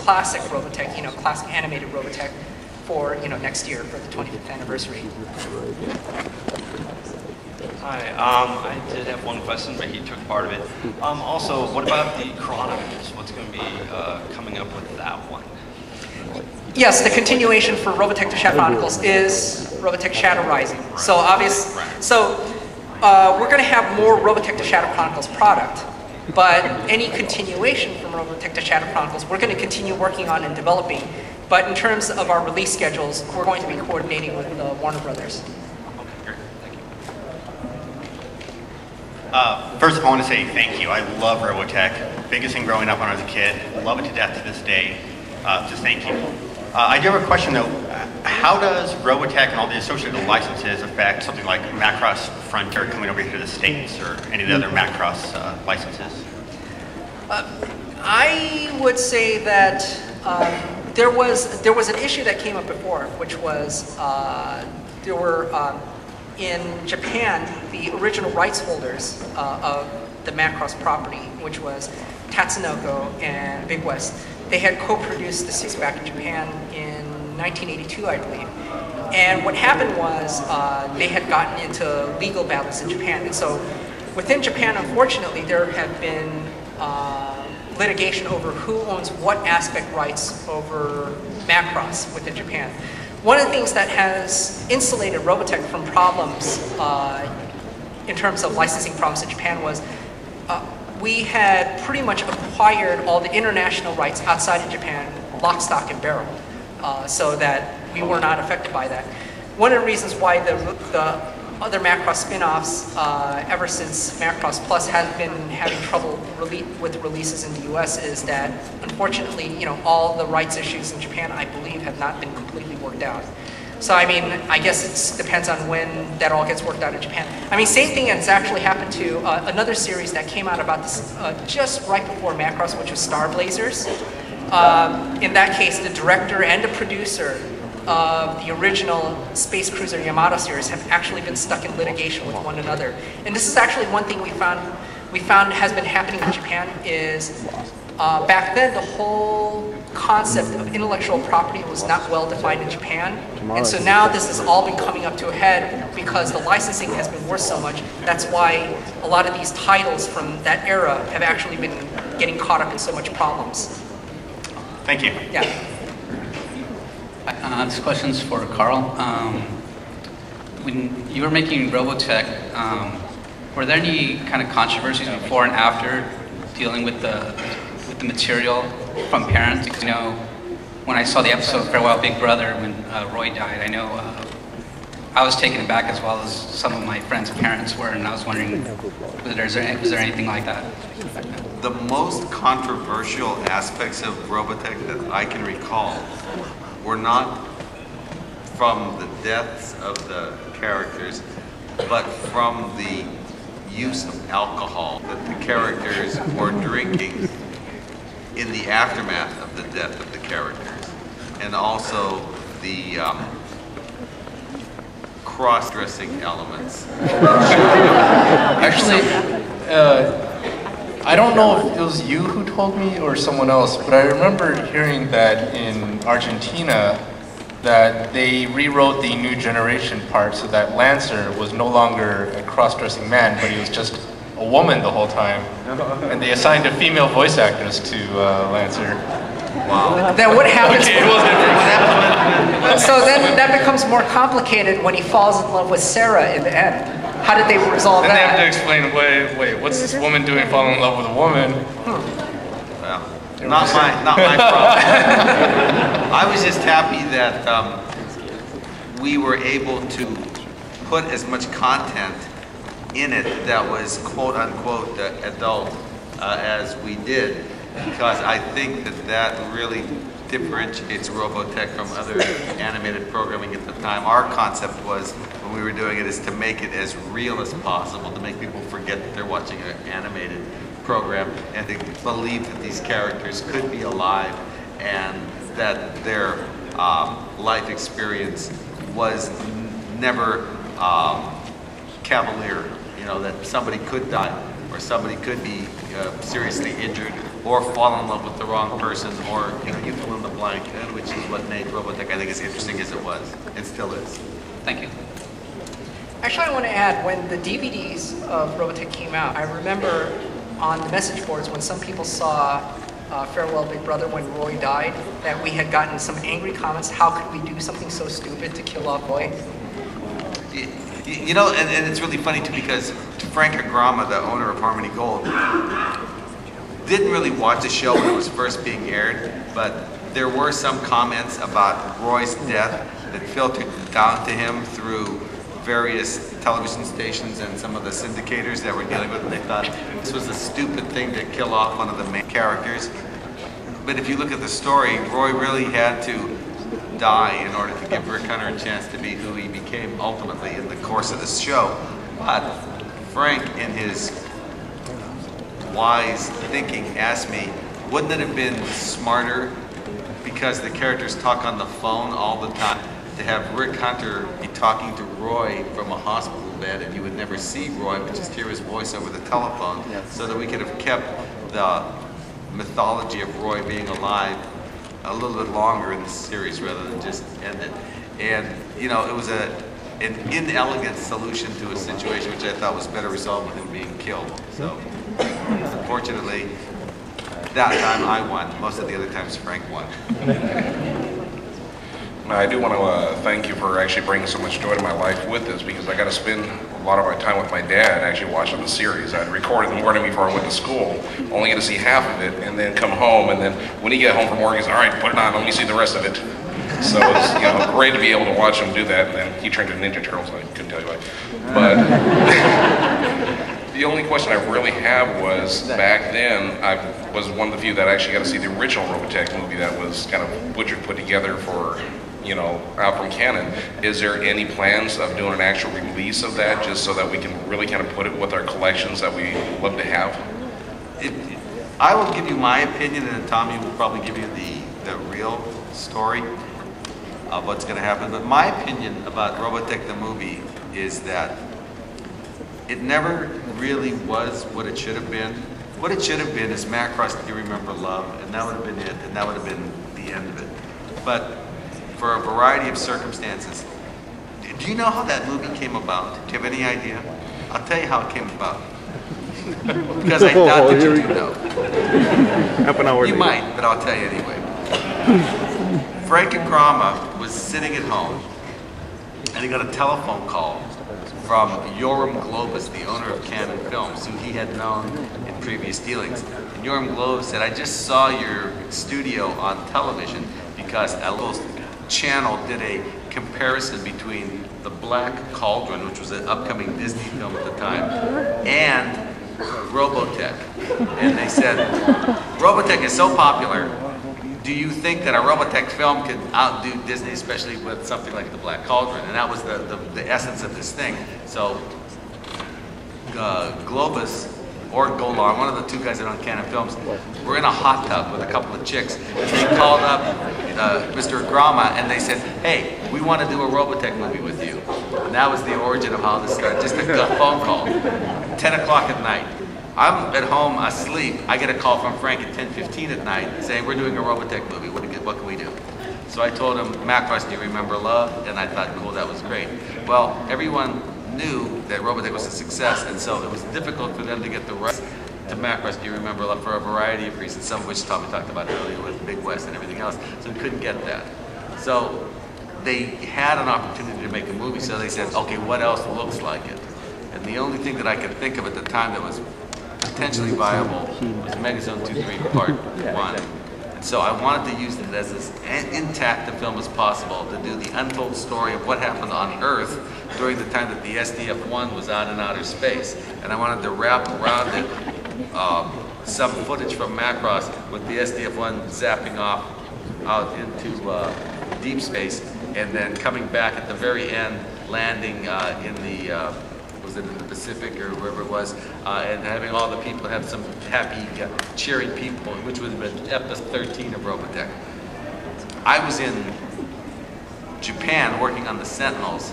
classic Robotech, classic animated Robotech for, next year for the 25th anniversary. Hi, I did have one question, but he took part of it. Also, what about the Chronicles? What's going to be coming up with that one? Yes, the continuation for Robotech: The Shadow Chronicles is Robotech Shadow Rising. Right. So we're going to have more Robotech: The Shadow Chronicles product, but any continuation from Robotech: The Shadow Chronicles, we're going to continue working on and developing. But in terms of our release schedules, we're going to be coordinating with Warner Brothers. Okay, great. Thank you. First of all, I want to say thank you. I love Robotech. Biggest thing growing up when I was a kid. Love it to death to this day. Just thank you. I do have a question though. How does Robotech and all the associated licenses affect something like Macross Frontier coming over here to the States, or any of the other Macross licenses? I would say that there was an issue that came up before, which was there were in Japan, the original rights holders of the Macross property, which was Tatsunoko and Big West. They had co-produced the series back in Japan in 1982, I believe. And what happened was they had gotten into legal battles in Japan. And so within Japan, unfortunately, there have been litigation over who owns what aspect rights over Macross within Japan. One of the things that has insulated Robotech from problems in terms of licensing problems in Japan was we had pretty much acquired all the international rights outside of Japan, lock, stock, and barrel, so that we were not affected by that. One of the reasons why the other Macross spin-offs, ever since Macross Plus has been having trouble with releases in the US, is that unfortunately, all the rights issues in Japan, I believe, have not been completely worked out. So I mean, I guess it depends on when that all gets worked out in Japan. I mean, same thing has actually happened to another series that came out about this just right before Macross, which was Star Blazers. In that case, the director and the producer of the original Space Cruiser Yamato series have actually been stuck in litigation with one another. And this is actually one thing we found has been happening in Japan is back then the whole concept of intellectual property was not well defined in Japan. And so now this has all been coming up to a head because the licensing has been worth so much. That's why a lot of these titles from that era have actually been getting caught up in so much problems. Thank you. Yeah. This question's for Carl. When you were making Robotech, were there any kind of controversies before and after dealing with the material from parents? Because, when I saw the episode Farewell Big Brother, when Roy died, I know I was taken aback as well as some of my friends' parents were, and I was wondering, was there anything like that? The most controversial aspects of Robotech that I can recall were not from the deaths of the characters, but from the use of alcohol that the characters were drinking in the aftermath of the death of the characters, and also the cross-dressing elements. Actually, I don't know if it was you who told me or someone else, but I remember hearing that in Argentina that they rewrote the New Generation part so that Lancer was no longer a cross-dressing man, but he was just a woman the whole time. And they assigned a female voice actress to Lancer. Wow. Then what happens? Okay, it was different. So then that becomes more complicated when he falls in love with Sarah in the end. How did they resolve Then that? they have to explain, wait, what's this woman doing falling in love with a woman? Well, not my problem. I was just happy that we were able to put as much content in it that was quote-unquote adult as we did, because I think that really differentiates Robotech from other animated programming at the time. Our concept was, when we were doing it, is to make it as real as possible, to make people forget that they're watching an animated program and to believe that these characters could be alive and that their life experience was never cavalier, that somebody could die. or somebody could be seriously injured, or fall in love with the wrong person, or you fill in the blank, which is what made Robotech, I think, as interesting as it was, and still is. Thank you. Actually, I want to add, when the DVDs of Robotech came out, I remember on the message boards when some people saw Farewell Big Brother when Roy died, that we had gotten some angry comments. How could we do something so stupid to kill off Roy? You know, and it's really funny too, because Frank Agrama, the owner of Harmony Gold, didn't really watch the show when it was first being aired, but there were some comments about Roy's death that filtered down to him through various television stations and some of the syndicators that were dealing with it. They thought this was a stupid thing to kill off one of the main characters. But if you look at the story, Roy really had to die in order to give Rick Hunter a chance to be who he became ultimately in the course of this show. But Frank, in his wise thinking, asked me, wouldn't it have been smarter, because the characters talk on the phone all the time, to have Rick Hunter be talking to Roy from a hospital bed, and you would never see Roy, but just hear his voice over the telephone, so that we could have kept the mythology of Roy being alive a little bit longer in the series rather than just end it. And, you know, it was an inelegant solution to a situation which I thought was better resolved with him being killed. So, unfortunately, that time I won. Most of the other times Frank won. I do want to thank you for actually bringing so much joy to my life with this, because I got to spend a lot of my time with my dad actually watching the series. I'd record in the morning before I went to school, only get to see half of it, and then come home, and then when he get home from work, he's all right, put it on, let me see the rest of it. So it's, you know, great to be able to watch him do that, and then he turned into Ninja Turtles, I couldn't tell you why. But the only question I really have was, back then, I was one of the few that actually got to see the original Robotech movie that was kind of butchered, put together for, you know, out from canon. Is there any plans of doing an actual release of that, just so that we can really kind of put it with our collections that we love to have? I will give you my opinion, and then Tommy will probably give you the real story of what's going to happen. But my opinion about Robotech the movie is that it never really was what it should have been. What it should have been is Macross Do You Remember Love, and that would have been it, and that would have been the end of it. But for a variety of circumstances, do you know how that movie came about? Do you have any idea? I'll tell you how it came about. Because I doubt that you do know. Half an hour You later. might, but I'll tell you anyway. Frank Agrama was sitting at home, and he got a telephone call from Yoram Globus, the owner of Canon Films, who he had known in previous dealings. And Yoram Globus said, I just saw your studio on television because a little channel did a comparison between The Black Cauldron, which was an upcoming Disney film at the time, and Robotech. And they said, Robotech is so popular, do you think that a Robotech film could outdo Disney, especially with something like The Black Cauldron? And that was the essence of this thing. So Globus or Golan, one of the two guys that own Canon Films, were in a hot tub with a couple of chicks. And they called up Mr. Agrama and they said, hey, we want to do a Robotech movie with you. And that was the origin of how this started, just a phone call, 10 o'clock at night. I'm at home asleep. I get a call from Frank at 10:15 at night saying, we're doing a Robotech movie. What can we do? So I told him, Macross Do You Remember Love? And I thought, cool, that was great. Well, everyone knew that Robotech was a success, and so it was difficult for them to get the rights to Macross Do You Remember Love for a variety of reasons, some of which Tommy talked about earlier with Big West and everything else, so we couldn't get that. So they had an opportunity to make a movie, so they said, okay, what else looks like it? And the only thing that I could think of at the time that was potentially viable was Megazone 2-3 Part 1. And so I wanted to use it as intact a film as possible to do the untold story of what happened on Earth during the time that the SDF-1 was out in outer space. And I wanted to wrap around it some footage from Macross with the SDF-1 zapping off out into deep space and then coming back at the very end, landing in the was it in the Pacific or wherever it was, and having all the people have some happy, cheering people, which would have been episode 13 of Robotech. I was in Japan working on the Sentinels,